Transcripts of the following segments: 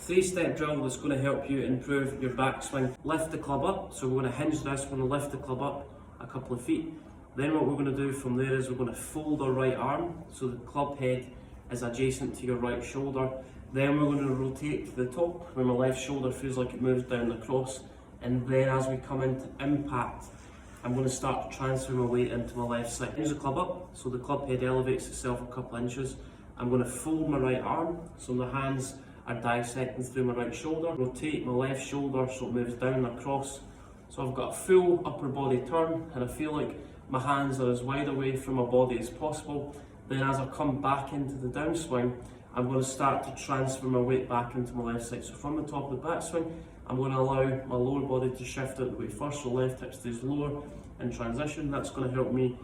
Three-step drill that's going to help you improve your backswing. Lift the club up, so we're going to hinge this, we're going to lift the club up a couple of feet. Then what we're going to do from there is we're going to fold our right arm, so the club head is adjacent to your right shoulder. Then we're going to rotate to the top, where my left shoulder feels like it moves down across. And then as we come into impact, I'm going to start to transfer my weight into my left side. Hinge the club up, so the club head elevates itself a couple inches. I'm going to fold my right arm, so my hands are dissecting through my right shoulder. Rotate my left shoulder so it moves down across. So I've got a full upper body turn, and I feel like my hands are as wide away from my body as possible. Then as I come back into the downswing, I'm going to start to transfer my weight back into my left side. So from the top of the backswing, I'm going to allow my lower body to shift out the way first, so left hip stays lower in transition. That's going to help me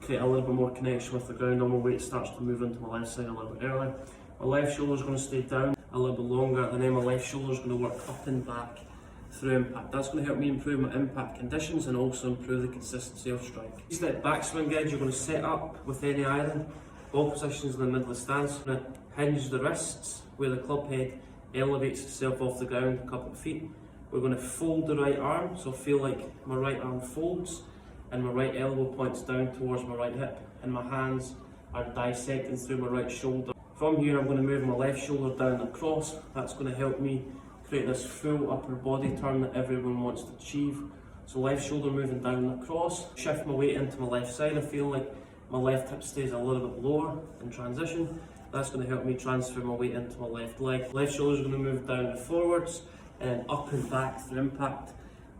create a little bit more connection with the ground, and my weight starts to move into my left side a little bit earlier. My left shoulder is going to stay down a little bit longer, and then my left shoulder is going to work up and back through impact. That's going to help me improve my impact conditions and also improve the consistency of strike. Step backswing edge, you're going to set up with any iron. Ball positions in the middle of the stance. We're going to hinge the wrists where the club head elevates itself off the ground a couple of feet. We're going to fold the right arm, so feel like my right arm folds and my right elbow points down towards my right hip, and my hands are dissecting through my right shoulder. From here I'm going to move my left shoulder down across. That's going to help me create this full upper body turn that everyone wants to achieve. So left shoulder moving down across, shift my weight into my left side. I feel like my left hip stays a little bit lower in transition. That's going to help me transfer my weight into my left leg. Left shoulder is going to move down and forwards and then up and back through impact.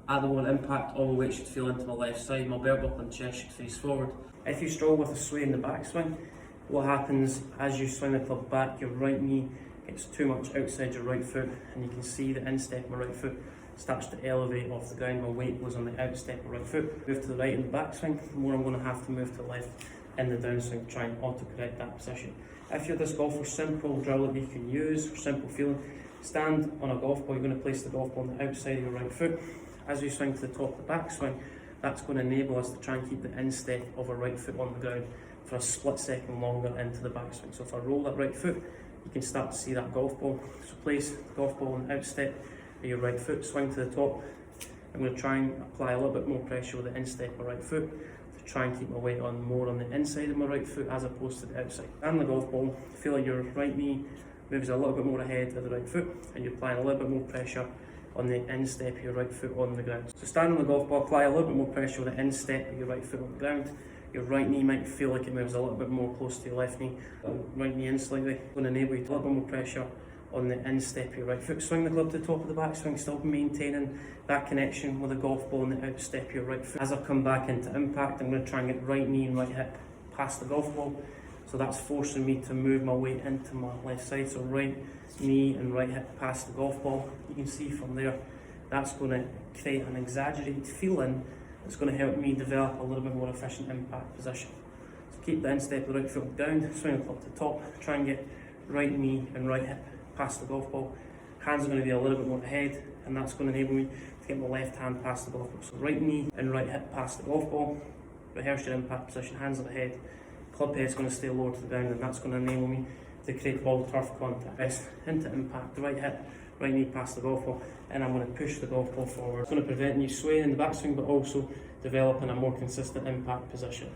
At the one impact, all my weight should feel into my left side. My belt buckle and chest should face forward. If you struggle with a sway in the backswing, what happens as you swing the club back, your right knee gets too much outside your right foot, and you can see the instep of my right foot starts to elevate off the ground. My weight goes on the outstep of my right foot. Move to the right in the backswing, the more I'm going to have to move to the left in the downswing to try and auto-correct that position. If you're this golfer, simple drill that you can use for simple feeling. Stand on a golf ball, you're going to place the golf ball on the outside of your right foot. As you swing to the top of the backswing, that's going to enable us to try and keep the instep of our right foot on the ground for a split second longer into the backswing. So if I roll that right foot, you can start to see that golf ball. So place the golf ball on the outstep of your right foot, swing to the top. I'm going to try and apply a little bit more pressure with the instep of my right foot to try and keep my weight on more on the inside of my right foot as opposed to the outside. And the golf ball, feel like your right knee moves a little bit more ahead of the right foot, and you're applying a little bit more pressure on the instep of your right foot on the ground. So stand on the golf ball, apply a little bit more pressure with the instep of your right foot on the ground. Your right knee might feel like it moves a little bit more close to your left knee. Right knee in slightly. It's going to enable you to a little bit more pressure on the instep of your right foot. Swing the club to the top of the backswing, still maintaining that connection with the golf ball on the outstep of your right foot. As I come back into impact, I'm going to try and get right knee and right hip past the golf ball. So that's forcing me to move my weight into my left side. So right knee and right hip past the golf ball. You can see from there, that's going to create an exaggerated feeling that's going to help me develop a little bit more efficient impact position. So keep the instep of the right foot down, swing the club to the top, try and get right knee and right hip past the golf ball. Hands are going to be a little bit more ahead, and that's going to enable me to get my left hand past the golf ball. So right knee and right hip past the golf ball, rehearse your impact position, hands at the head, club head's going to stay lower to the ground, and that's going to enable me to create ball turf contact. Press into impact, the right hip, right knee past the golf ball, and I'm going to push the golf ball forward. It's going to prevent you swaying in the backswing, but also developing a more consistent impact position.